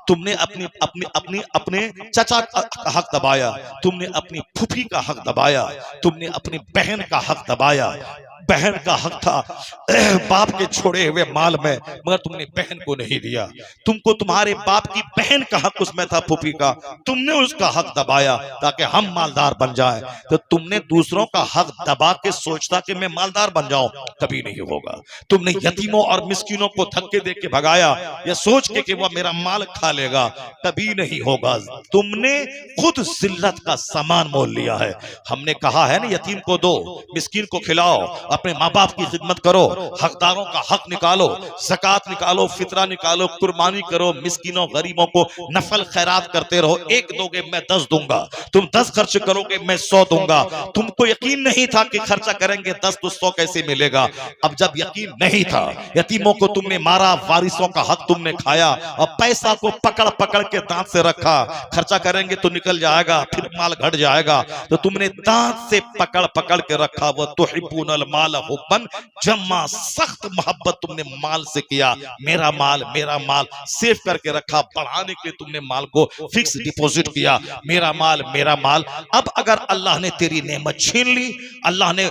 तुमने अपनी अपनी अपनी अपने चचा का हक दबाया, तुमने अपनी फूफी का हक दबाया, तुमने अपनी बहन का हक दबाया। बहन का हक था बाप के छोड़े हुए माल में, मगर तुमने बहन को नहीं दिया। तुमको तुम्हारे बाप की बहन का हक उसमें था, फूफी का, तुमने उसका हक दबाया ताकि हम मालदार बन जाए। तो तुमने दूसरों का हक दबा के सोचता कि मैं मालदार बन जाऊं, कभी नहीं होगा। तुमने यतीमों और मिस्किनों को धक्के दे के भगाया या सोच के कि वह मेरा माल खा लेगा, कभी नहीं होगा। तुमने खुद जिल्लत का सामान मोल लिया है। हमने कहा है ना, यतीम को दो, मिस्किन को खिलाओ, अपने माँ बाप की खिदमत करो, हकदारों का हक निकालो, ज़कात निकालो, फितरा निकालो, कुर्बानी करो, मिस्किनों गरीबों को नफल खैरात करते रहो। एक दोगे मैं 10 दूंगा, तुम 10 खर्च करोगे मैं 100 दूंगा। तुमको यकीन नहीं था कि खर्चा करेंगे 10 तो 100 कैसे मिलेगा। अब जब यकीन नहीं था, यतीमों को तुमने मारा, वारिसों का हक तुमने खाया, और पैसा को पकड़ पकड़ के दांत से रखा। खर्चा करेंगे तो निकल जाएगा, फिर माल घट जाएगा, तो तुमने दांत से पकड़ पकड़ के रखा। वो तुहिब्बुनल माल हुब्बन जम्मा, सख्त मोहब्बत तुमने माल से किया। मेरा माल सेव करके रखा। बढ़ाने के लिए तुमने माल को फिक्स डिपॉजिट किया, मेरा माल। अब अगर अल्लाह ने तेरी नेमत छीन ली, अल्लाह ने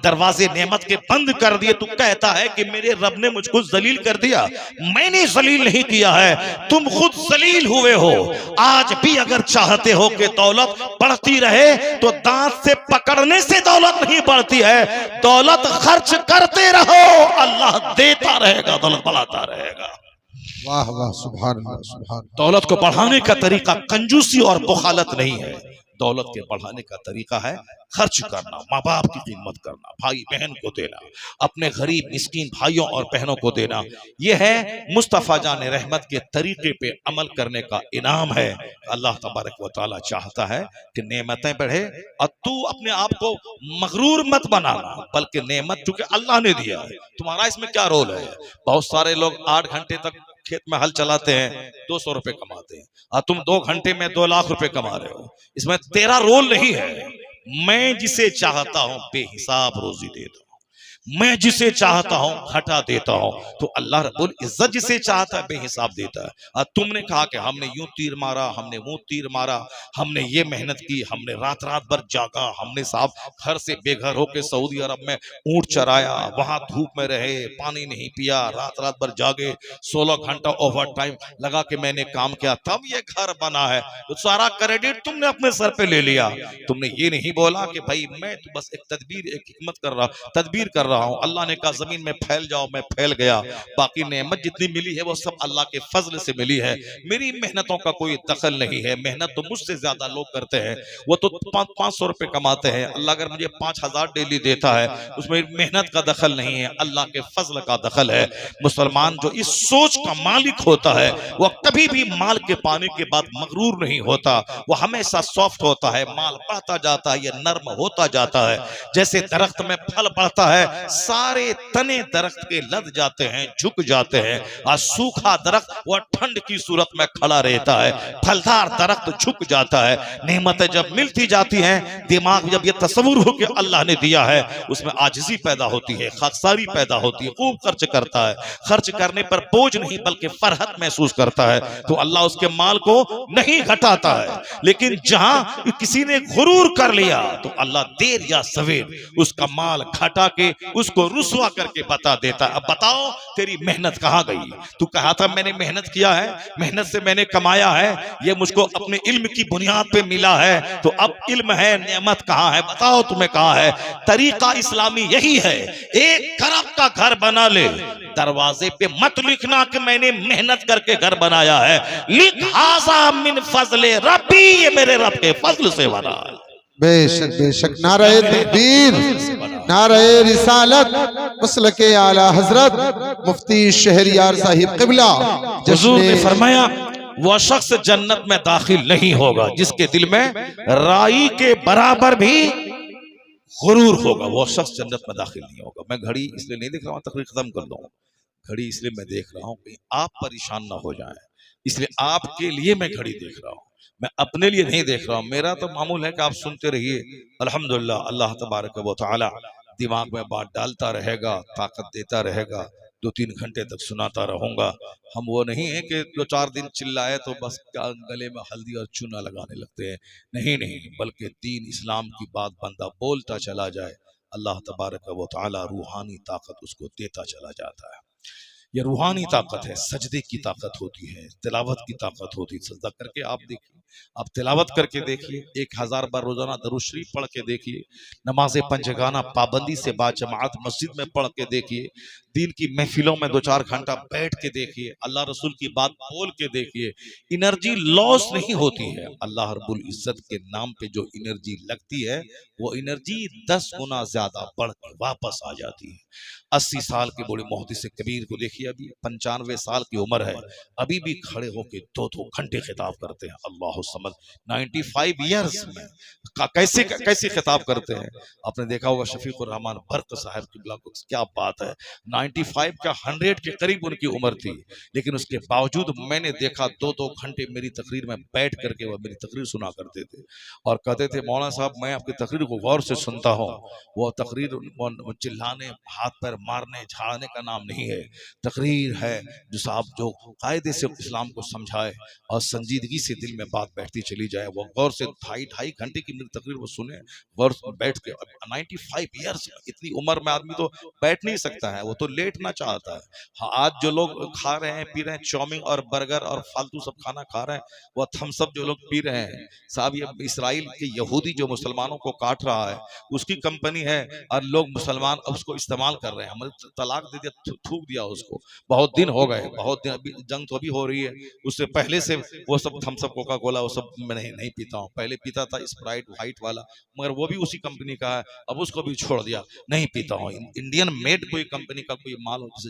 दरवाजे नेमत के बंद कर दिए, तू कहता है कि मेरे रब ने मुझको जलील कर दिया। मैंने जलील नहीं किया है, तुम खुद जलील हुए हो। आज भी अगर चाहते हो कि दौलत बढ़ती रहे, तो दांत से पकड़ने से दौलत नहीं बढ़ती है, दौलत खर्च करते रहो, अल्लाह देता रहेगा, दौलत बढ़ाता रहेगा। वाह वाह, सुभान अल्लाह, सुभान। दौलत को बढ़ाने का तरीका कंजूसी और बुखालत नहीं है। दौलत के बढ़ाने का तरीका है खर्च करना, माँ बाप की खिदमत करना, भाई बहन को देना, अपने गरीब मिस्कीन भाइयों और बहनों को देना। यह है मुस्तफ़ा जान रहमत के तरीके पे अमल करने का इनाम है। अल्लाह तबारक व तआला चाहता है कि नेमतें बढ़े, और तू अपने आप को मगरूर मत बनाना, बल्कि नेमत चूंकि अल्लाह ने दिया है, तुम्हारा इसमें क्या रोल है। बहुत सारे लोग 8 घंटे तक खेत में हल चलाते हैं, 200 रुपए कमाते हैं, और तुम 2 घंटे में 2 लाख रुपए कमा रहे हो। इसमें तेरा रोल नहीं है। मैं जिसे चाहता हूं बेहिसाब रोजी देता हूं, मैं जिसे चाहता हूं घटा देता हूं। तो अल्लाह रब्बुल इज्जत जिसे चाहता है बेहिसाब देता है। और तुमने कहा कि हमने यूं तीर मारा, हमने वो तीर मारा, हमने ये मेहनत की, हमने रात रात भर जागा, हमने साहब घर से बेघर होके सऊदी अरब में ऊंट चराया, वहां धूप में रहे, पानी नहीं पिया, रात रात भर जागे, 16 घंटा ओवर टाइम लगा के मैंने काम किया, तब ये घर बना है। तो सारा क्रेडिट तुमने अपने सर पे ले लिया। तुमने ये नहीं बोला कि भाई मैं तो बस एक तदबीर, एक हिकमत कर रहा हूं। अल्लाह ने कहा जमीन में फैल जाओ, मैं फैल गया। बाकी नेमत जितनी मिली है वो सब अल्लाह के फजल से मिली है, मेरी मेहनतों का कोई दखल नहीं है। मेहनत तो मुझसे ज्यादा लोग करते हैं, वो तो 500 रुपए कमाते हैं। अल्लाह अगर मुझे 5000 डेली देता है, उसमें मेहनत का दखल नहीं है, अल्लाह के फजल का दखल है। मुसलमान जो इस सोच का मालिक होता है, वह कभी भी माल के पाने के बाद मगरूर नहीं होता, वो हमेशा सॉफ्ट होता है। माल बढ़ता जाता है, ये नर्म होता जाता है। जैसे दरख्त में फल बढ़ता है, सारे तने दरख्त के लद जाते हैं, झुक जाते हैं, और सूखा दरख्त वह ठंड की सूरत में खड़ा रहता है, फलदार दरख्त झुक जाता है। नेमतें जब मिलती जाती हैं, दिमाग जब ये तस्वुर हो कि अल्लाह ने दिया है, उसमें आजिज़ी पैदा होती है, खाकसारी पैदा होती है, खूब खर्च करता है। खर्च करने पर बोझ नहीं बल्कि फरहत महसूस करता है, तो अल्लाह उसके माल को नहीं घटाता है। लेकिन जहां किसी ने गुरूर कर लिया, तो अल्लाह देर या सवेर उसका माल घटा के उसको रुसवा करके बता देता। अब बताओ तेरी मेहनत कहां गई। तू कहा था मैंने मेहनत किया है, मेहनत से मैंने कमाया है, ये मुझको अपने इल्म की बुनियाद पे मिला है, तो अब इल्म है, नेमत कहां है, बताओ तुम्हें कहां है। तरीका इस्लामी यही है, एक खरब का घर बना ले, दरवाजे पे मत लिखना कि मैंने मेहनत करके घर बनाया है, लिख हाज़ा मिन फज़ले रब्बी, ये मेरे रब के फजल से बना है। बेशक बेशक, नारे तकबीर, नारे रिसालत, मसलके आला हजरत मुफ्ती शहरियार साहिब क़िबला। हुज़ूर ने फरमाया वह शख्स जन्नत में दाखिल नहीं होगा जिसके दिल में राई के बराबर भी गुरूर होगा, वो शख्स जन्नत में दाखिल नहीं होगा। मैं घड़ी इसलिए नहीं देख रहा हूँ, तकरीर खत्म कर दूँ। घड़ी इसलिए मैं देख रहा हूँ कि आप परेशान ना हो जाएं, इसलिए आपके लिए मैं घड़ी देख रहा हूँ, मैं अपने लिए नहीं देख रहा हूँ। मेरा तो मामूल है कि आप सुनते रहिए, अल्हम्दुलिल्लाह। अल्लाह तबारक व तआला दिमाग में बात डालता रहेगा, ताकत देता रहेगा, 2-3 घंटे तक सुनाता रहूंगा। हम वो नहीं है कि 2-4 दिन चिल्लाए तो बस गले में हल्दी और चूना लगाने लगते हैं। नहीं नहीं, बल्कि दीन इस्लाम की बात बंदा बोलता चला जाए, अल्लाह तबारक व तआला रूहानी ताकत उसको देता चला जाता है। ये रूहानी ताकत है, सजदे की ताकत होती है, तिलावत की ताकत होती है। सजदा करके आप देखिए, आप तिलावत करके देखिए, 1000 बार रोजाना दरूद शरीफ पढ़ के देखिए, नमाज पंजगाना पाबंदी से बाजमात मस्जिद में पढ़ के देखिए, दीन की महफिलों में 2-4 घंटा बैठ के देखिए, अल्लाह रसूल की बात बोल के देखिए, एनर्जी लॉस नहीं होती है। अल्लाह रब्बुल इज्जत के नाम पे जो एनर्जी लगती है, वो एनर्जी 10 गुना ज्यादा बढ़ के वापस आ जाती है। 80 साल के बूढ़े मोहद्दिस कबीर को देखिए, अभी 95 साल की उम्र है, अभी भी खड़े होके 2-2 घंटे खिताब करते हैं। अल्लाह समद 95 इयर्स में कैसे कैसे खिताब करते हैं। आपने देखा होगा शफीकुर रहमान बर्क साहब किबला को, क्या बात है, 95 का 100 के करीब उनकी उम्र थी, लेकिन उसके बावजूद मैंने देखा 2-2 घंटे मेरी तकरीर में बैठ करके वह मेरी तकरीर सुना करते थे और कहते थे, मौलाना साहब मैं आपकी तकरीर को गौर से सुनता हूँ। वो तकरीर चिल्लाने, हाथ पैर मारने झाड़ने का नाम नहीं है, तकरीर है जो साहब जो कायदे से इस्लाम को समझाए और संजीदगी से दिल में बात बैठती चली जाए। वो गौर से 2.5 घंटे की मेरी तकरीर वो सुने, गौर से बैठ के। 95 ईयर्स, इतनी उम्र में आदमी तो बैठ नहीं सकता है, वो तो लेटना चाहता है। हाँ, आज जो लोग खा रहे हैं पी रहे हैं चाउमीन और बर्गर और फालतू सब खाना खा रहे हैं, वो थम्स अप जो लोग पी रहे हैं साहब, ये इसराइल के यहूदी जो मुसलमानों को काट रहा है उसकी कंपनी है और लोग मुसलमान अब उसको इस्तेमाल कर रहे हैं। हमने तलाक दे दिया, थूक दिया उसको, बहुत दिन हो गए, बहुत दिन, अभी जंग तो अभी हो रही है, उससे पहले से वो सब थम्स अप कोका कोला वो सब मैं नहीं पीता हूँ। पहले पीता था स्प्राइट व्हाइट वाला, मगर वो भी उसी कंपनी का है, अब उसको भी छोड़ दिया, नहीं पीता हूँ। इंडियन मेड कोई कंपनी का कोई माल हो, जैसे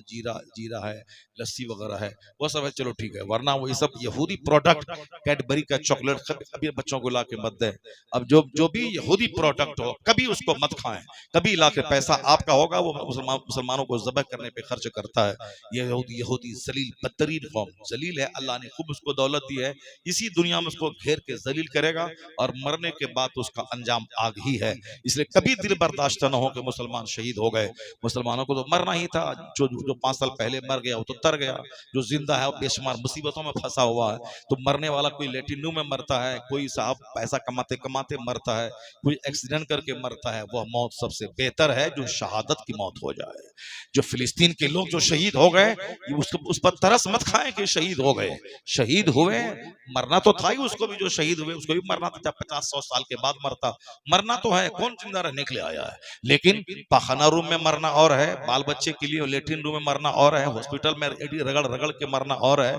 जीरा है, लस्सी वगैरह है, वो सब है, चलो ठीक है, वरना वो ये सब यहूदी प्रोडक्ट, कैडबरी का चॉकलेट कभी बच्चों को ला के मत दें। अब जो भी यहूदी प्रोडक्ट हो कभी उसको मत खाएं, कभी ला के पैसा आपका होगा वो मुसलमानों को ज़बह करने पे खर्च करता है। ये यहूदी जलील बदतरीन कौम, जलील है, अल्लाह ने खूब उसको दौलत दी है, इसी दुनिया में उसको घेर के जलील करेगा और मरने के बाद उसका अंजाम आग ही है। इसलिए कभी दिल बर्दाश्त न हो कि मुसलमान शहीद हो गए। मुसलमानों को तो मरना ही था, जो 5 साल पहले मर गया वो तो तर गया, जो जिंदा है वो बेशुमार मुसीबतों में फंसा हुआ है। तो मरने वाला कोई लेटिनू में मरता है, कोई साहब पैसा कमाते कमाते मरता है, कोई एक्सीडेंट करके मरता है, वह मौत सबसे बेहतर है जो शहादत की मौत हो जाए। जो फिलिस्तीन के लोग जो शहीद हो गए, उस पर तरस मत खाएं कि शहीद हो गए, शहीद हुए, मरना तो था ही, उसको भी जो शहीद हुए उसको भी मरना था, जब 50-100 साल के बाद मरना तो है, कौन जिंदा रहने के लिए आया है। लेकिन पाखाना रूम में मरना और है, बाल बच्चे के लिए लेट्रिन रूम में मरना और है, हॉस्पिटल में रगड़ रगड़ के मरना और है,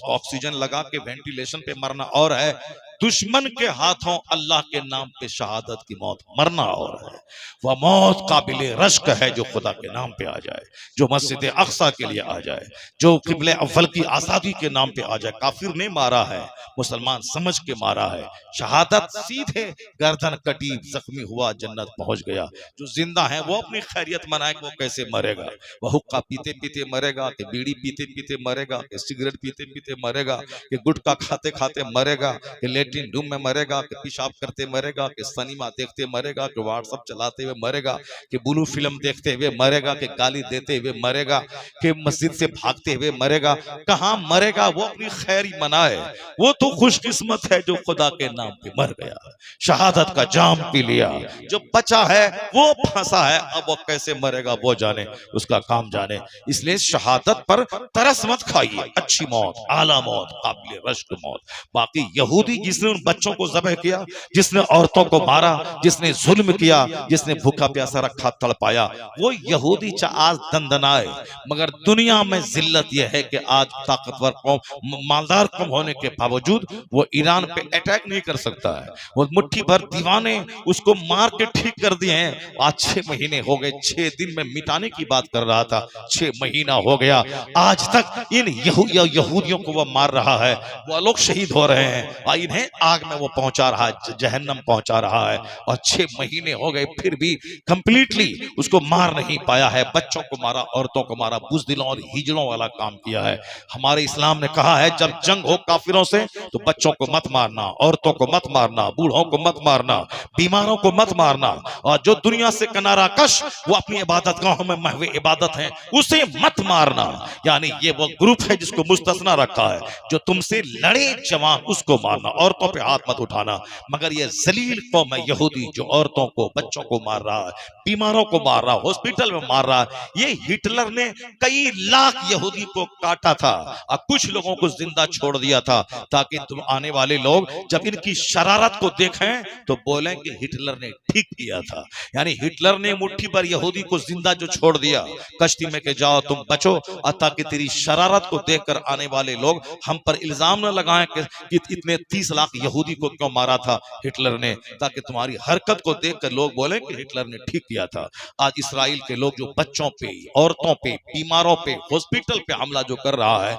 ऑक्सीजन लगा के वेंटिलेशन पे मरना और है, दुश्मन के हाथों अल्लाह के नाम पे शहादत की मौत मरना और है। वह मौत काबिल रश्क है जो खुदा के नाम पे आ जाए, जो मस्जिद अक्सा के लिए आ जाए, जो किबले अव्वल की आजादी के नाम पे आ जाए। काफिर ने मारा है, मुसलमान समझ के मारा है, शहादत सीधे गर्दन कटी, जख्मी हुआ जन्नत पहुंच गया। जो जिंदा है वो अपनी खैरियत मनाए, वो कैसे मरेगा, वह हुक्का पीते पीते मरेगा कि बीड़ी पीते पीते मरेगा कि सिगरेट पीते पीते मरेगा कि गुटखा खाते खाते मरेगा कि लेट्रिन रूम में मरेगा कि पेशाब करते मरेगा कि सिनेमा देखते मरेगा कि व्हाट्सएप चलाते हुए मरेगा कि ब्लू फिल्म देखते हुए मरेगा कि गाली देते हुए मरेगा कि मस्जिद से भागते हुए मरेगा, कहाँ मरेगा, वो अपनी खैरी मनाए। वो तो खुशकिस्मत है जो खुदा के नाम पे मर गया, शहादत का जाम पी लिया। जो बचा है वो फंसा है, अब वो कैसे मरेगा वो जाने, उसका काम जाने। इसलिए शहादत पर तरस मत खाइए, अच्छी मौत, आला मौत, काबिल रश्क मौत। बाकी यहूदी जिसने उन बच्चों को ज़बह किया, जिसने औरतों को मारा, जिसने जुल्म किया, जिसने भूखा प्यासा रखा तड़पाया, वो यहूदी आज दंदनाए। मगर दुनिया में जिल्लत यह है कि आज ताकतवर कौम, मालदार कौम होने के बावजूद वो ईरान पे अटैक नहीं कर सकता है। वो मुट्ठी भर दीवाने उसको मार के ठीक कर दिए हैं। आज 6 महीने हो गए, 6 दिन में मिटाने की बात कर रहा था, 6 महीना हो गया, आज तक इन यहूदियों को वो मार रहा है, वो लोग शहीद हो रहे हैं और इन्हें आग में वो पहुंचा रहा है, जहन्नम पहुंचा रहा है। और 6 महीने हो गए फिर भी कंप्लीटली उसको मार नहीं पाया है। बच्चों को मारा, औरतों को मारा, बुज़दिलों और हिजड़ों वाला काम किया है। हमारे इस्लाम ने कहा है जब जंग हो काफिरों से तो बच्चों को मत मारना, औरतों को मत मारना, बूढ़ों को मत मारना, बीमारों को मत मारना, और जो दुनिया से किनारा कश वो अपनी इबादत गाहों में महवे इबादत है उसे मत मारना। यानी ये वो ग्रुप है जिसको मुस्तस्ना रखा है, जो तुमसे लड़े जवान उसको मारना, औरतों पे हाथ मत उठाना। मगर ये जलील कौम है यहूदी जो औरतों को, बच्चों को मार रहा है, बीमारों को मार रहा है, हॉस्पिटल में मार रहा है। ये हिटलर ने कई लाख यहूदी को काटा था और कुछ लोगों को जिंदा छोड़ दिया था, ताकि तुम आने वाले लोग जब इनकी शरारत को देखें तो बोलें कि हिटलर ने ठीक किया था। यानी हिटलर ने मुट्ठी पर यहूदी को जिंदा जो छोड़ दिया कश्ती में के जाओ तुम बचो, और ताकि तेरी शरारत को देखकर आने वाले लोग हम पर इल्जाम न लगाएं कि इतने 30 लाख यहूदी को क्यों मारा था हिटलर ने, ताकि तुम्हारी हरकत को देखकर लोग बोले कि हिटलर ने ठीक किया था। आज इसराइल के लोग जो बच्चों पे, औरतों पे, बीमारों पे, हॉस्पिटल पे हमला जो कर रहा है,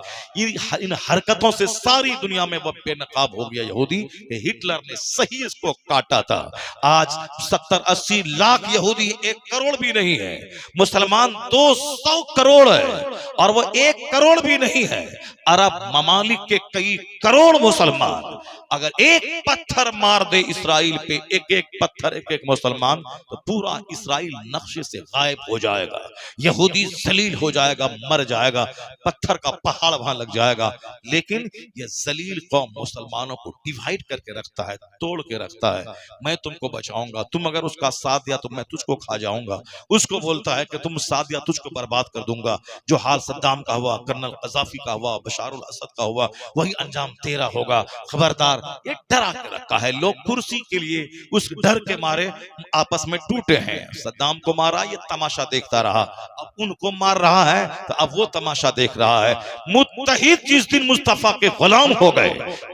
इन हरकतों से सारी दुनिया में वह बेनकाब हो गया यहूदी कि हिटलर ने सही इसको काटा था। आज 70-80 लाख यहूदी 1 करोड़ भी नहीं है, मुसलमान 200 करोड़ है, और वो 1 करोड़ भी नहीं है। अरब ममालिक के कई करोड़ मुसलमान, अगर एक पत्थर मार दे इसराइल पे, एक पत्थर, एक मुसलमान, तो पूरा इसराइल नक्शे से गायब हो जाएगा, यहूदी जलील हो जाएगा, मर जाएगा, पत्थर का पहाड़ वहां लग जाएगा। लेकिन यह जलील कौम मुसलमानों को डिवाइड करके रखता है, तोड़ के रखता है। मैं तुमको बचाऊंगा, तुम अगर उसका साथ दिया तो मैं तुझको खा जाऊंगा। उसको बोलता है कि तुम साथ दिया तुझको बर्बाद कर दूंगा। जो हाल सद्दाम का हुआ, कर्नल कज़ाफी का हुआ, बशारुल असद का हुआ, वही अंजाम तेरा होगा, खबरदार। ये डरा के रखा है। लोग कुर्सी के लिए उस डर के मारे आपस में टूटे हैं। सद्दाम को मारा, ये तमाशा देखता रहा, अब उनको मार रहा है तो अब वो तमाशा देख रहा है। मुत्तहिद जिस दिन मुस्तफा के गुलाम हो गए,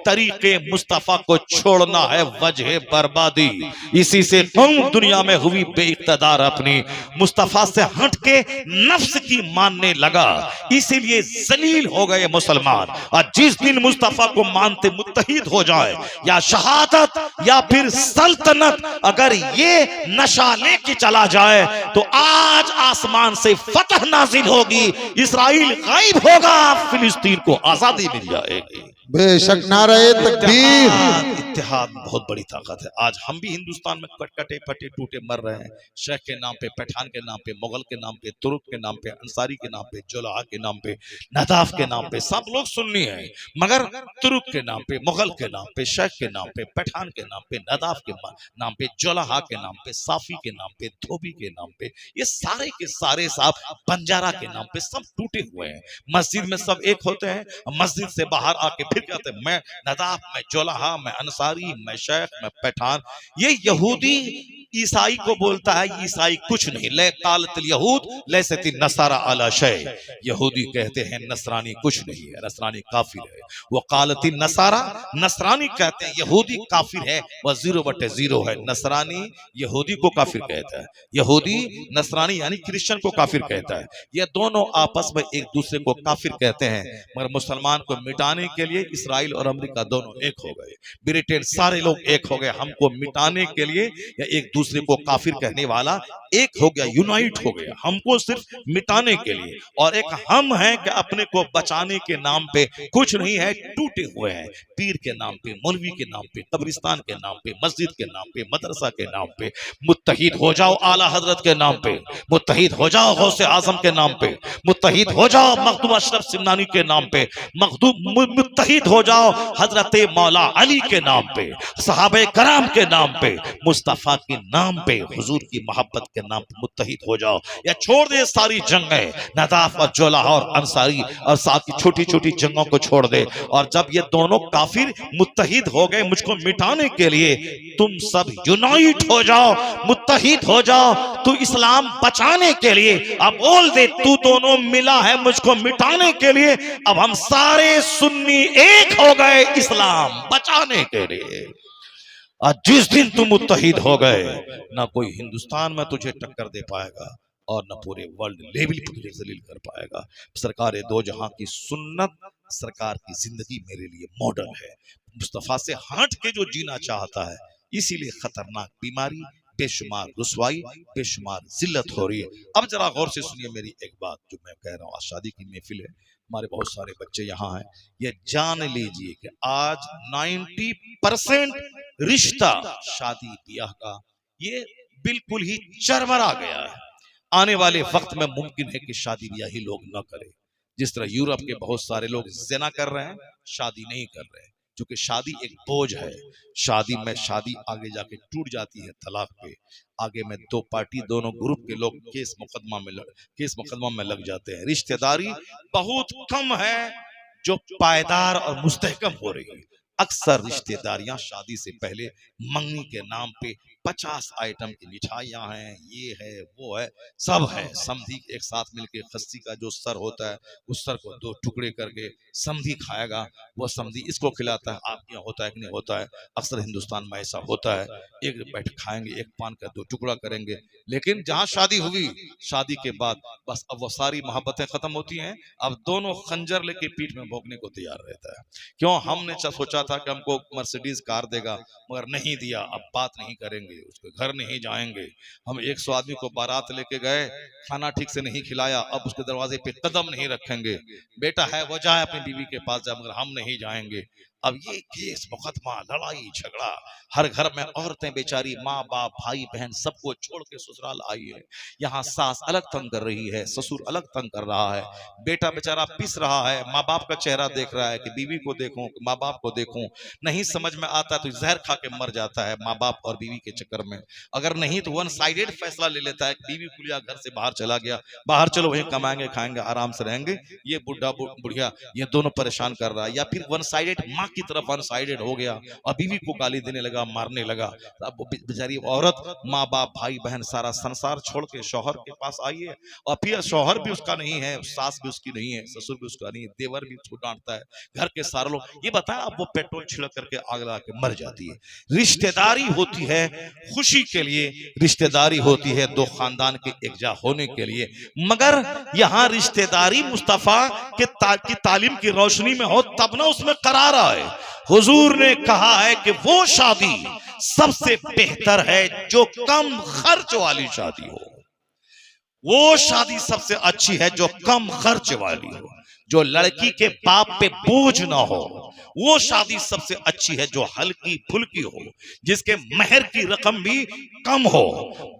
तरीके मुस्तफा को छोड़ना है वजह बर्बादी। इसी से कौम दुनिया में हुई बेइख्तिदार, अपनी मुस्तफा से हट के नफ्स की मानने लगा, इसीलिए जलील हो गए मुसलमान। और जिस दिन मुस्तफा को मानते मुत्तहिद हो जाए, या शहादत या फिर सल्तनत, अगर ये नशा लेके चला जाए तो आज आसमान से फतह नाजिल होगी, इसराइल गायब होगा, फिलिस्तीन को आजादी मिल जाएगी। बेशक नारे तकबीर। इत्तेहाद बहुत बड़ी ताकत है। आज हम भी हिंदुस्तान में कटे फटे टूटे मर रहे हैं, शेख के नाम पे, पठान के नाम पे, मुगल के नाम पे, तुर्क के नाम पे, अंसारी के नाम पे, जुलाहा के नाम पे, नदाफ के नाम पे। सब लोग सुन्नी है, मगर तुर्क के नाम पे, मुगल के नाम पे, शेख के नाम पे, पठान के नाम पे, नदाफ के नाम पे, जुलाहा के नाम पे, साफी के नाम पे, धोबी के नाम पे, ये सारे के सारे साहब बंजारा के नाम पे सब टूटे हुए हैं। मस्जिद में सब एक होते हैं, मस्जिद से बाहर आके फिर कहते हैं मैं नदाफ, मैं जुलाहा, मैं अंसारी, मैं शेख, मैं पठान। ये यहूदी ईसाई को बोलता है, ईसाई कुछ नहीं, ले कालतिल यहूद लैसति नसारा अला शै। यहूदी कहते हैं नसरानी कुछ नहीं है, नसरानी काफिर है। वो कालतिल नसारा, नसरानी कहते हैं यहूदी काफिर है, वह 0/0 है। नसरानी यहूदी को काफिर कहता है, यहूदी नसरानी यानी क्रिश्चियन को काफिर कहता है। ये दोनों आपस में एक दूसरे को काफिर कहते हैं, मगर मुसलमान को मिटाने के लिए इसराइल और अमेरिका दोनों एक हो गए, ब्रिटेन, सारे लोग एक हो गए। हमको मिटाने के लिए या एक दूसरे को काफिर कहने वाला एक हो गया, यूनाइट हो गया, हमको सिर्फ मिटाने के लिए। और एक हम हैं कि अपने को बचाने के नाम पे कुछ नहीं है, टूटे हुए हैं, पीर के नाम पे, मौलवी के नाम पे, कब्रिस्तान के नाम पे, मस्जिद के नाम पे, मदरसा के नाम पे। मुत्तहिद हो जाओ आला हजरत के नाम पे, मुत्तहिद हो जाओ गौसे आजम के नाम पे, मुत्तहिद हो जाओ मखदूम अशरफ सिमनानी के नाम पे, मुत्तहिद हो जाओ हजरत मौला अली के नाम पे, सहाबे कराम के नाम पे, मुस्तफा के नाम पे, हुजूर की मोहब्बत के नाम पे मुत्तहिद हो जाओ। या छोड़ दे सारी जंगें, नदाफ और जुलाहा और अंसारी और साथ की छोटी छोटी जंगों को छोड़ दे। और जब ये दोनों काफिर मुत्तहिद हो गए मुझको मिटाने के लिए, तुम सब यूनाइट हो जाओ, मुत्तहिद हो जाओ, तू इस्लाम बचाने के लिए। अब बोल दे तू दोनों मिला है मुझको मिटाने के लिए, अब हम सारे सुन्नी एक हो गए इस्लाम बचाने के लिए। आज जिस दिन तुम मुत्तहिद हो गए, ना कोई हिंदुस्तान में तुझे टक्कर दे पाएगा और न पूरे वर्ल्ड लेवल पर तुझे जलील कर पाएगा। सरकार दो जहां की सुन्नत, सरकार की जिंदगी मेरे लिए मॉडल है। मुस्तफा से हट के जो जीना चाहता है, इसीलिए खतरनाक बीमारी, बेशुमार रुसवाई, बेशुमार जिल्लत हो रही है। अब जरा गौर से सुनिए मेरी एक बात जो मैं कह रहा हूँ। आज शादी की महफिल है, हमारे बहुत सारे बच्चे यहाँ हैं, ये जान लीजिए कि आज 90% रिश्ता शादी ब्याह का ये बिल्कुल ही चरमरा गया है। आने वाले वक्त में मुमकिन है कि शादी ब्याह ही लोग न करें। जिस तरह यूरोप के बहुत सारे लोग ज़िना कर रहे हैं, शादी नहीं कर रहे हैं, क्योंकि शादी एक बोझ है। शादी आगे जाके टूट जाती है तलाक पे। आगे में दो पार्टी, दोनों ग्रुप के लोग केस मुकदमा में लग जाते हैं। रिश्तेदारी बहुत कम है जो पायदार और मुस्तहकम हो रही है। अक्सर रिश्तेदारियां शादी से पहले मंगनी के नाम पे 50 आइटम की मिठाइयां हैं, ये है वो है, सब है। समधी एक साथ मिलके खस्सी का जो सर होता है उस सर को 2 टुकड़े करके समधी खाएगा, वो समधी इसको खिलाता है। आपके यहाँ होता है कि नहीं होता है? अक्सर हिंदुस्तान में ऐसा होता है। एक बैठ खाएंगे, एक पान का 2 टुकड़ा करेंगे। लेकिन जहां शादी हुई, शादी के बाद बस अब वो सारी मोहब्बतें खत्म होती हैं। अब दोनों खंजर लेके पीठ में भोंकने को तैयार रहता है। क्यों? हमने सोचा था कि हमको मर्सिडीज कार देगा, मगर नहीं दिया। अब बात नहीं करेंगे, उसके घर नहीं जाएंगे। हम 100 आदमी को बारात लेके गए, खाना ठीक से नहीं खिलाया, अब उसके दरवाजे पे कदम नहीं रखेंगे। बेटा है वो जाए अपनी बीवी के पास जाए, मगर हम नहीं जाएंगे। अब ये केस मुकदमा, लड़ाई झगड़ा, हर घर में औरतें बेचारी माँ बाप भाई बहन सबको छोड़ के ससुराल आई है। यहाँ सास अलग तंग कर रही है, ससुर अलग तंग कर रहा है, बेटा बेचारा पिस रहा है, माँ बाप का चेहरा देख रहा है कि बीवी को देखूं कि माँ बाप को देखूं। नहीं समझ में आता तो जहर खा के मर जाता है माँ बाप और बीवी के चक्कर में। अगर नहीं तो 1 साइडेड फैसला ले लेता है कि बीवी कुलिया घर से बाहर चला गया, बाहर चलो वहीं कमाएंगे खाएंगे आराम से रहेंगे, ये बुढ़ा बुढ़िया ये दोनों परेशान कर रहा है। या फिर 1 साइडेड माँ की तरफ 1 साइडेड हो गया और बीवी को गाली देने लगा, मारने लगा। अब बेचारी औरत माँ बाप भाई बहन सारा संसार छोड़ के शौहर के पास आई है, और फिर शौहर भी उसका नहीं है, सास भी उसकी नहीं है, ससुर भी उसका नहीं है, देवर भी उसको डांटता है, घर के सारे लोग। ये बताएं, अब वो पेट्रोल छिड़क करके आग लगा के मर जाती है। रिश्तेदारी होती है खुशी के लिए, रिश्तेदारी होती है 2 खानदान के एकजा होने के लिए। मगर यहाँ रिश्तेदारी मुस्तफा की तालीम की रोशनी में हो तब ना उसमें करार आए। हुजूर ने कहा है कि वो शादी सबसे बेहतर है जो कम खर्च वाली शादी हो। वो शादी सबसे अच्छी है जो कम खर्च वाली हो, जो लड़की के बाप पे बोझ ना हो। वो शादी सबसे अच्छी है जो हल्की फुल्की हो, जिसके महर की रकम भी कम हो,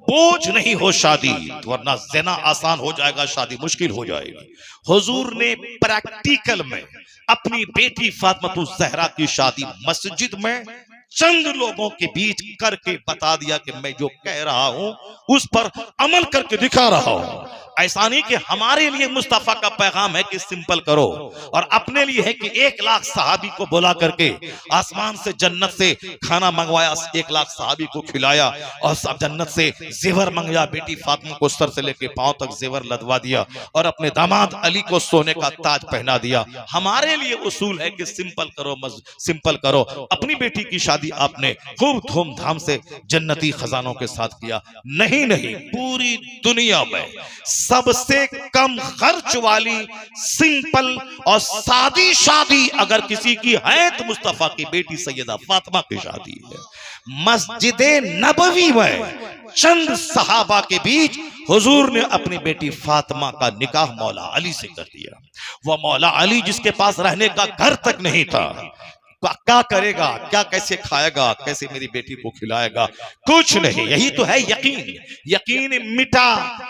बोझ नहीं हो शादी, वरना ज़िना आसान हो जाएगा, शादी मुश्किल हो जाएगी। हुजूर ने प्रैक्टिकल में अपनी बेटी फातिमा ज़हरा की शादी मस्जिद में चंद लोगों के बीच करके बता दिया कि मैं जो कह रहा हूं उस पर अमल करके दिखा रहा हूं। ऐसा नहीं कि हमारे लिए मुस्तफा का पैगाम है कि सिंपल करो, और अपने लिए है कि 1 लाख सहाबी को बुला करके आसमान से जन्नत से खाना मंगवाया, 1 लाख सहाबी को खिलाया, और सब जन्नत से जेवर मंगवाया। बेटी फातिमा को सर से लेके पांव तक जेवर लदवा दिया और अपने दामाद अली को सोने का ताज पहना दिया। हमारे लिए उसूल है कि सिंपल करो, सिंपल करो। अपनी बेटी की शादी आपने खूब धूमधाम से जन्नती खजानों के साथ किया। नहीं, पूरी दुनिया में सबसे कम खर्च वाली सिंपल और सादी शादी अगर किसी की है तो मुस्तफा की बेटी सैयदा फातिमा की शादी है। मस्जिद नबवी में चंद सहाबा के बीच हुजूर ने अपनी बेटी फातिमा का निकाह मौला अली से कर दिया। वह मौला अली जिसके पास रहने का घर तक नहीं था, क्या करेगा, क्या कैसे खाएगा, कैसे मेरी बेटी को खिलाएगा, कुछ नहीं। यही तो है यकीन मिटा।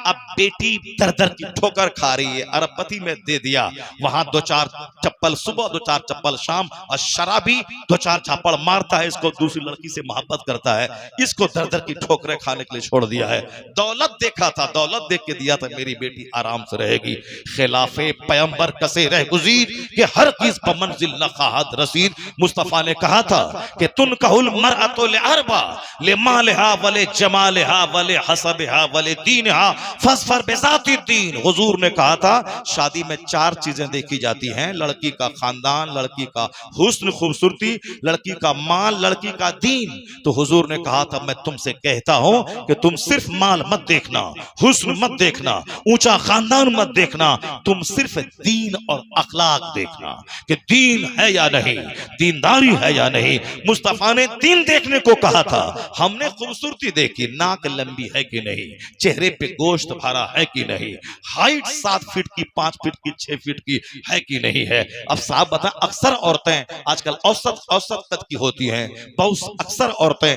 अब बेटी दर दर की ठोकर खा रही है, अरबपति में दे दिया, वहां 2-4 चप्पल सुबह 2-4 चप्पल शाम, और शराबी 2-4 झापड़ मारता है, इसको दूसरी लड़की से मोहब्बत करता है, इसको दर दर की ठोकरें खाने के लिए छोड़ दिया है। दौलत देखा था, दौलत देख के दिया था मेरी बेटी आराम से रहेगी। खिलाफे पैगंबर कसे रह गुजीर के हर चीज पर मंजिल न खाहत रसीद। मुस्तफा ने कहा था कि तुन कहल मरअतु लिअरबा लिमालिहा वले जमालिहा वले हसबिहा वले दीनहा फस्फर बिज़ाति दीन। हुजूर ने कहा था शादी में 4 चीजें देखी जाती हैं, लड़की का खानदान, लड़की का हुस्न खूबसूरती, लड़की का माल, लड़की का दीन। तो हुजूर ने कहा था मैं तुमसे कहता हूं कि तुम सिर्फ माल मत देखना, हुस्न मत देखना, ऊंचा खानदान मत देखना, तुम सिर्फ दीन और अखलाक देखना कि दीन है या नहीं। दीनदारी है या नहीं। मुस्तफा ने दीन देखने को कहा था, हमने खूबसूरती देखी, नाक लंबी है कि नहीं, चेहरे पे गोश्त भरा है कि नहीं, हाइट 7 फीट की, 5 फीट की, 6 फीट की है कि नहीं है। अब साहब बता, अक्सर औरतें आजकल औसत कद की होती हैं, बहुत अक्सर औरतें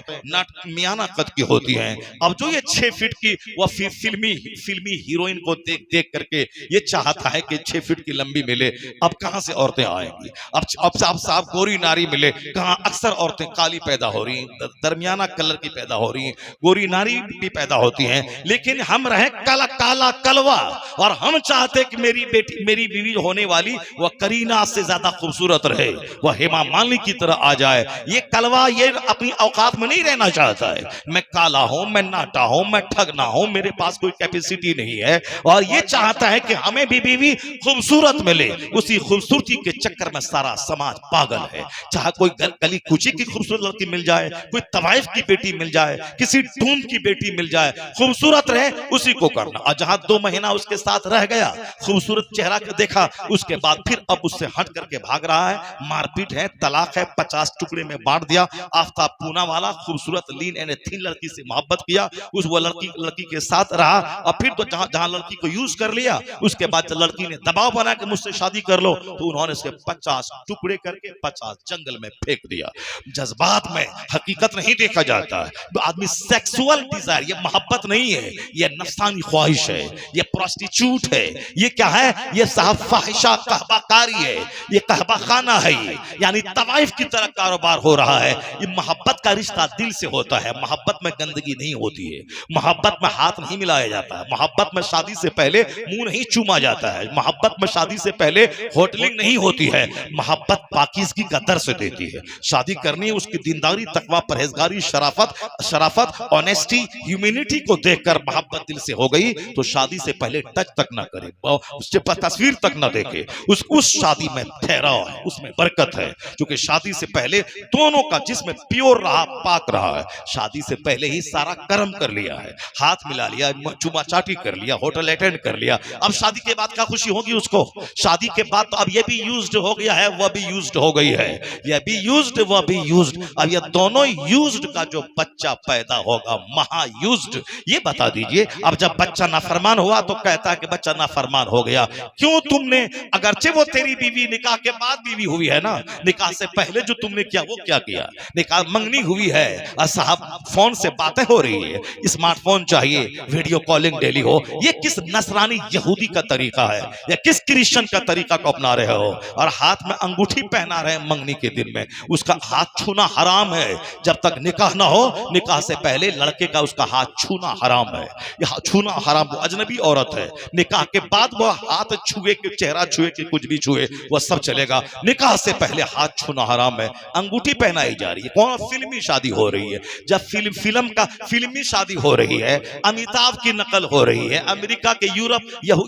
मियाना कद की होती हैं। अब जो ये 6 फीट की वह फिल्मी हीरोइन को देख देख करके ये चाहता है कि 6 फीट की लंबी मिले, अब कहां से औरतें आएंगी। अब साहब गोरी नारी मिले कहां, अक्सर औरतें काली पैदा हो रही, दरमियाना कलर की पैदा हो रही, गोरी नारी भी पैदा होती हैं, लेकिन हम रहे काला कलवा, और हम चाहते कि मेरी बेटी, मेरी बीवी होने वाली वह करीना से ज्यादा खूबसूरत रहे, वह हेमा मालिनी की तरह आ जाए। ये कलवा ये अपनी औकात में नहीं रहना चाहता है, मैं काला हूं, मैं नाटा हूं, मैं ठगना हूं, मेरे पास कोई कैपेसिटी नहीं है, और ये चाहता है कि हमें भी बीवी खूबसूरत मिले। उसी खूबसूरती के चक्कर में सारा समाज पागल है। चाहे कोई गली कुची की खूबसूरत लड़की मिल जाए, कोई तवाइफ की बेटी मिल जाए, किसी टूम की बेटी मिल जाए, खूबसूरत रहे उसी को करना। और जहां 2 महीना उसके साथ रह गया, खूबसूरत चेहरा के देखा, उसके बाद फिर अब उससे हट करके भाग रहा है, मारपीट है, तलाक है, 50 टुकड़े में बांट दिया। आफ्ताब पूना वाला खूबसूरत लीन एंड थीन लड़की से मोहब्बत किया, उस वो लड़की के साथ रहा, और फिर तो जहां लड़की को यूज कर लिया, उसके बाद जब लड़की ने दबाव बना के मुझसे शादी कर लो, तो उन्होंने उसके 50 टुकड़े करके 50 जंगल में फेंक दिया। जज्बात में हकीकत नहीं देखा जाता है। तो आदमी सेक्सुअल डिजायर, ये मोहब्बत नहीं है, ये नफसानी ख्वाहिश है, ये प्रोस्टिट्यूट है, ये क्या है, ये साहब फाहिशा कहबाकारी है, ये कहबा खाना है, ये यानी तवाइफ की तरह कारोबार हो रहा है। ये मोहब्बत का रिश्ता दिल से होता है, मोहब्बत में गंदगी नहीं होती है, मोहब्बत में हाथ नहीं मिलाया जाता है, मोहब्बत में शादी से पहले मुंह नहीं चूमा जाता है, मोहब्बत में शादी से पहले होटलिंग नहीं होती है, मोहब्बत पाकीज़गी का दर्स देती है। शादी करनी है, उसकी दीनदारी, तकवा, परहेजगारी, शराफत, ऑनेस्टी, ह्यूमैनिटी को देखकर मोहब्बत दिल से हो गई, तो शादी से पहले टच तक ना करे, उससे तस्वीर तक ना देखे, उस शादी में ठहराव है, उसमें बरकत है, क्योंकि शादी से पहले दोनों का जिस्म प्योर रहा, पाक रहा है। शादी से पहले ही सारा कर्म कर लिया है, हाथ मिला लिया, चुमा चाटी कर लिया, होटल अटेंड कर लिया। अब शादी के बाद क्या खुशी होगी उसको, शादी के बाद तो अब ये भी यूज्ड हो गया है, वह भी यूज्ड हो गई है, ये भी यूज्ड, वह भी यूज्ड। अब ये दोनों यूज्ड का जो बच्चा पैदा होगा, महा यूज्ड, ये बता दीजिए। अब जब बच्चा नाफरमान हुआ तो कहता है कि बच्चा नाफरमान हो गया, क्यों तुमने, अगरचे वो तेरी बीवी निकाह के बाद बीवी हुई है ना, निकाह से पहले जो तुमने किया वो क्या किया, निकाह मंगनी हुई है, और साहब फोन से बातें हो रही है, स्मार्टफोन चाहिए, वीडियो कॉलिंग डेली हो, ये किस नसरानी यहूदी का तरीका है, या किस क्रिश्चियन का तरीका को अपना रहे हो, और हाथ में अंगूठी पहना रहे मंगनी के दिन में, उसका हाथ छूना हराम है। जब तक निकाह ना हो, निकाह से पहले लड़के का उसका हाथ छूना हराम है, यह छूना हराम, वो अजनबी औरत है। निकाह के बाद वो हाथ छुए के, चेहरा छुए के, कुछ भी छुए वह सब चलेगा, निकाह से पहले हाथ छूना हराम है। अंगूठी पहनाई जा रही है, कौन फिल्मी शादी हो रही है, जब फिल्म का फिल्मी शादी हो रही है, अमिताभ की नकल हो रही है, अमेरिका के, यूरोप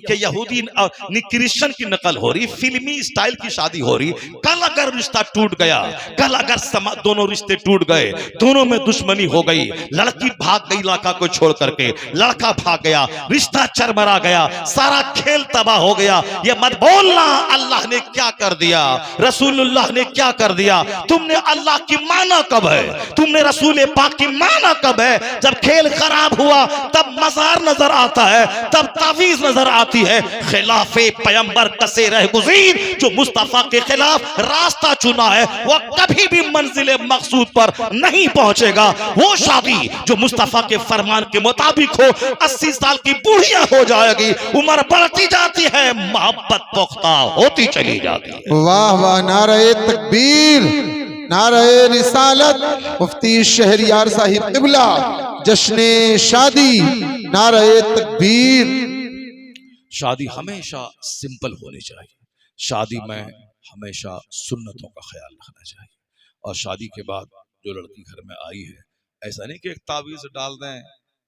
के यहूदी और क्रिश्चियन की नकल हो रही, फिल्मी स्टाइल की शादी हो रही। कल अगर रिश्ता टूट गया, कल अगर दोनों रिश्ते टूट गए, दोनों में दुश्मनी हो गई, लड़की भाग गई लड़का को छोड़ करके, लड़का भाग गया, रिश्ता चरमरा गया, सारा खेल तबाह हो गया, ये मत बोलना अल्लाह ने क्या कर दिया, रसूलुल्लाह ने क्या कर दिया। तुमने अल्लाह की माना कब है, तुमने रसूल पाक की माना कब है। जब खेल खराब हुआ तब मजार नजर आता है, तब तावीज नजर आती है। खिलाफे पैगंबर कसे रह गुज़ीर, जो मुस्तफा के खिलाफ रास्ता चुना है वह कभी भी मंजिल मकसूद पर नहीं पहुंचेगा। वो शादी जो मुस्तफा के फरमान के मुताबिक हो, 80 साल की बुढ़िया हो जाएगी, उम्र बढ़ती जाती है, मोहब्बत पुख्ता होती चली जाती है। वाह वाह, नारे तकबीर, नारे रिसालत, मुफ्ती शहरियार साहिब क़िबला, जश्ने शादी, नारे तकबीर। शादी हमेशा सिंपल होनी चाहिए, शादी में हमेशा सुन्नतों का ख्याल रखना चाहिए, और शादी के बाद जो लड़की घर में आई है, ऐसा नहीं कि एक तावीज़ डाल दें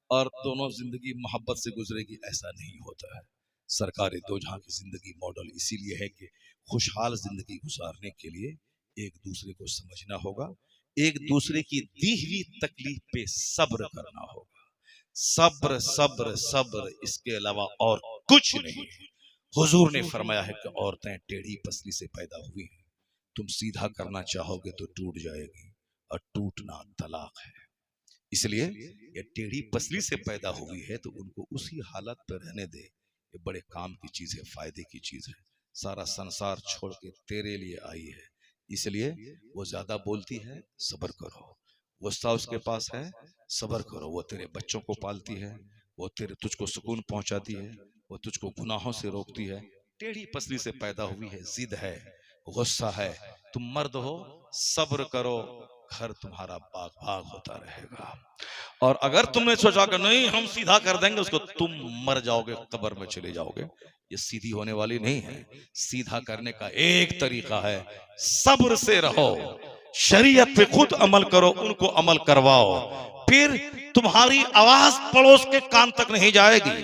और दोनों जिंदगी मोहब्बत से गुजरेगी, ऐसा नहीं होता है। सरकार दो जहां की जिंदगी मॉडल इसीलिए है कि खुशहाल जिंदगी गुजारने के लिए एक दूसरे को समझना होगा, एक दूसरे की दी हुई तकलीफ पे सब्र करना होगा। सब्र सब्र सब्र, इसके अलावा और कुछ नहीं है। हुजूर ने फरमाया है कि औरतें टेढ़ी पसली से पैदा हुई हैं, तुम सीधा करना चाहोगे तो टूट जाएगी, और टूटना तलाक है। इसलिए ये टेढ़ी पसली से पैदा हुई है तो उनको उसी हालत पर रहने दे। ये बड़े काम की चीज है, फायदे की चीज है। सारा संसार छोड़ के तेरे लिए आई है, इसलिए वो ज्यादा बोलती है, सब्र करो। गुस्सा उसके पास है, सब्र करो। वो तेरे बच्चों को पालती है, वो तुझको सुकून पहुंचाती है, वो तुझको गुनाहों से रोकती है। टेढ़ी पसली से पैदा हुई है, जिद है, गुस्सा है। तुम मर्द हो, सब्र करो, घर तुम्हारा बाग बाग होता रहेगा। और अगर तुमने सोचा कि नहीं हम सीधा कर देंगे उसको, तुम मर जाओगे, कब्र में चले जाओगे। ये सीधी होने वाली नहीं है। सीधा करने का एक तरीका है, सब्र से रहो, शरीयत पे खुद अमल करो, उनको अमल करवाओ, फिर तुम्हारी आवाज पड़ोस के कान तक नहीं जाएगी।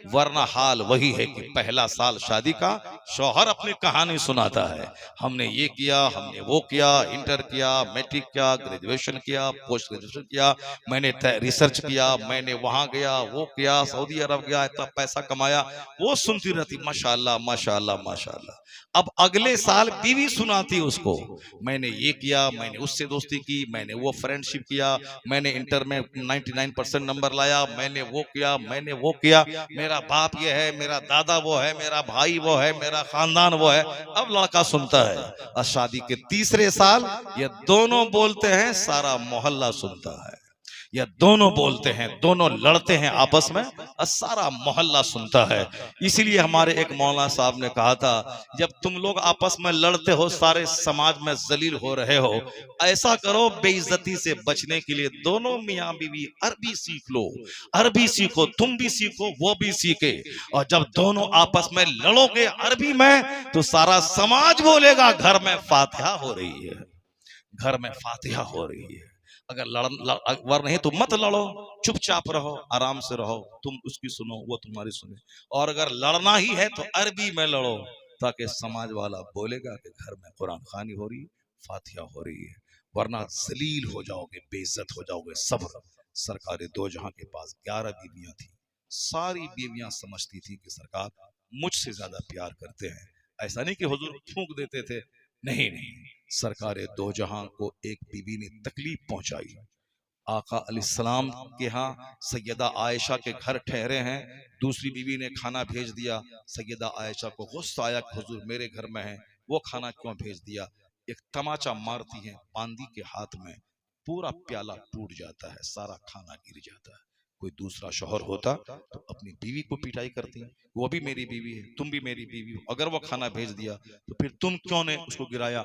वरना हाल वही है कि पहला साल शादी का शौहर अपनी कहानी सुनाता है, हमने ये किया, हमने वो किया, इंटर किया, मैट्रिक किया, ग्रेजुएशन किया, पोस्ट ग्रेजुएशन किया, मैंने रिसर्च किया, मैंने वहां गया, वो किया, सऊदी अरब गया, इतना पैसा कमाया। वो सुनती रहती माशाल्लाह माशाल्लाह माशाल्लाह। अब अगले साल बीवी सुनाती उसको, मैंने ये किया, मैंने उससे दोस्ती की, मैंने वो फ्रेंडशिप किया, मैंने इंटर में 99% नंबर लाया, मैंने वो किया, मैंने वो किया, मेरा बाप ये है, मेरा दादा वो है, मेरा भाई वो है, मेरा खानदान वो है। अब लड़का सुनता है, और शादी के तीसरे साल ये दोनों बोलते हैं, सारा मोहल्ला सुनता है। या दोनों बोलते हैं, दोनों लड़ते हैं आपस में, और सारा मोहल्ला सुनता है। इसीलिए हमारे एक मौलाना साहब ने कहा था, जब तुम लोग आपस में लड़ते हो, सारे समाज में जलील हो रहे हो, ऐसा करो बेइज्जती से बचने के लिए दोनों मियाँ बीवी अरबी सीख लो, अरबी सीखो, तुम भी सीखो, वो भी सीखे। और जब दोनों आपस में लड़ोगे अरबी में, तो सारा समाज बोलेगा घर में फातिहा हो रही है, घर में फातिहा हो रही है। अगर वर नहीं तो मत लड़ो, चुपचाप रहो, आराम से रहो, तुम उसकी सुनो, वो तुम्हारी सुने। और अगर लड़ना ही है तो अरबी में लड़ो, ताकि समाज वाला बोलेगा कि घर में कुरान खानी हो रही है, फातिहा हो रही है। वरना जलील हो जाओगे, बेइज्जत हो जाओगे। सब्र। सरकार दो जहां के पास 11 बीवियां थी, सारी बीवियां समझती थी कि सरकार मुझसे ज्यादा प्यार करते हैं। ऐसा नहीं कि हुजूर फूंक देते थे, नहीं नहीं, सरकार दो जहां को एक बीवी ने तकलीफ पहुंचाई। आका अलैहिस्सलाम के यहाँ सैयदा आयशा के घर ठहरे हैं, दूसरी बीवी ने खाना भेज दिया। सैयदा आयशा को गुस्सा आया कि हुजूर मेरे घर में है, वो खाना क्यों भेज दिया। एक तमाचा मारती है बांदी के हाथ में, पूरा प्याला टूट जाता है, सारा खाना गिर जाता है। कोई दूसरा शौहर होता तो अपनी बीवी को पिटाई करती, वो भी मेरी बीवी है, तुम भी मेरी बीवी हो, अगर वो खाना भेज दिया तो फिर तुम क्यों ने उसको गिराया।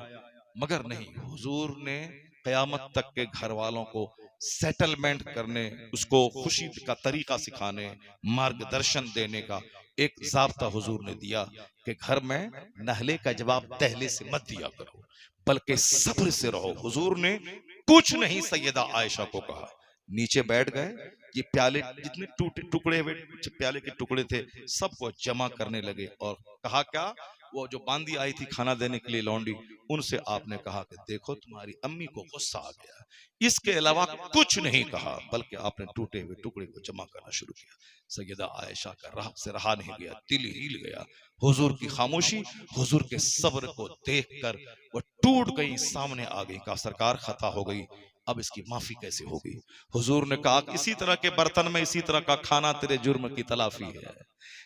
मगर नहीं, हुजूर ने कयामत तक के घर वालों को सेटलमेंट करने, उसको खुशी का तरीका सिखाने, मार्गदर्शन देने का एक ज़ाब्ता हुजूर ने दिया कि घर में नहले का जवाब दहले से मत दिया करो, बल्कि सब्र से रहो। हुजूर ने कुछ नहीं सैयदा आयशा को कहा, नीचे बैठ गए, ये प्याले जितने टुकड़े हुए प्याले के टुकड़े थे सबको जमा करने लगे, और कहा क्या, वो जो बांदी आई थी खाना देने के लिए लौंडी, उनसे आपने कहा कि देखो तुम्हारी अम्मी को गुस्सा आ गया। इसके अलावा कुछ नहीं कहा, बल्कि आपने टूटे हुए टुकड़े को जमा करना शुरू किया। सैयदा आयशा का राह से रहा नहीं गया, दिल हिल गया। हुजूर की खामोशी, हुजूर के सब्र को देखकर वो टूट गई, सामने आ गई। कहा सरकार खता हो गई, अब इसकी माफी कैसे होगी। हुजूर ने कहा इसी तरह के बर्तन में इसी तरह का खाना तेरे जुर्म की तलाफी है।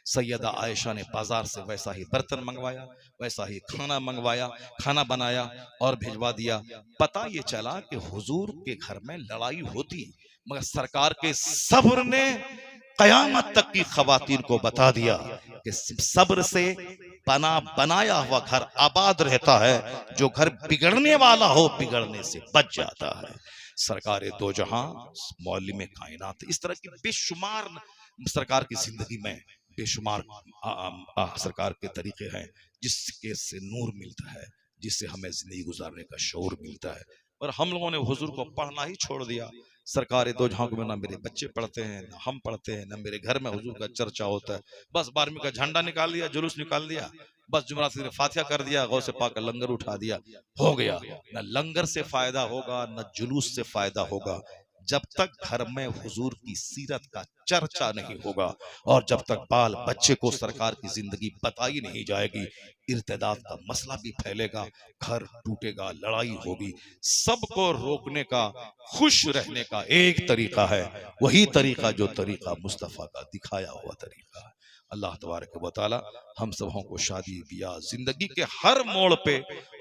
सैयदा आयशा ने बाजार से वैसा ही बर्तन मंगवाया, वैसा ही खाना मंगवाया, खाना बनाया और भिजवा दिया। पता ये चला कि हुजूर के घर में लड़ाई होती, मगर सरकार के सब्र ने कयामत तक की खवातीन को बता दिया कि सब्र से बनाया हुआ घर आबाद रहता है, जो घर बिगड़ने वाला हो बिगड़ने से बच जाता है। सरकार दो जहां मौलिम कायनात, इस तरह की बेशुमार सरकार की जिंदगी में बेशुमार सरकार के तरीके हैं जिसके से नूर मिलता है, जिससे हमें जिंदगी गुजारने का शौर मिलता है। और हम लोगों ने हुजूर को पढ़ना ही छोड़ दिया। सरकार दो जहां में ना मेरे बच्चे पढ़ते हैं, ना हम पढ़ते हैं, ना मेरे घर में हुजूर का चर्चा होता है। बस 12वीं का झंडा निकाल दिया, जुलूस निकाल दिया, बस जुमरात ने फातिहा कर दिया, गौसे पाक का लंगर उठा दिया, हो गया। न लंगर से फायदा होगा, न जुलूस से फायदा होगा। जब तक घर में हुजूर की सीरत का चर्चा नहीं होगा और जब तक बाल बच्चे को सरकार की जिंदगी बताई नहीं जाएगी, इर्तिदाद का मसला भी फैलेगा, घर टूटेगा, लड़ाई होगी। सबको रोकने का, खुश रहने का एक तरीका है, वही तरीका जो तरीका मुस्तफ़ा का दिखाया हुआ तरीका है। अल्लाह तबारक व तआला हम सबों को शादी ब्याह जिंदगी के हर मोड़ पे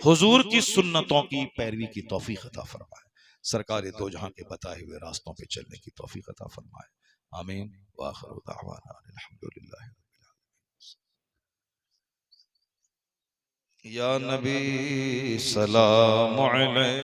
हुजूर की सुन्नतों की पैरवी की तौफीक अता फरमाए, सरकार दो जहां के बताए हुए रास्तों पे चलने की तौफीक अता फरमाए। आमीन व आखिरु दावाना अल्हम्दुलिल्लाह। या नबी सलाम अलैक।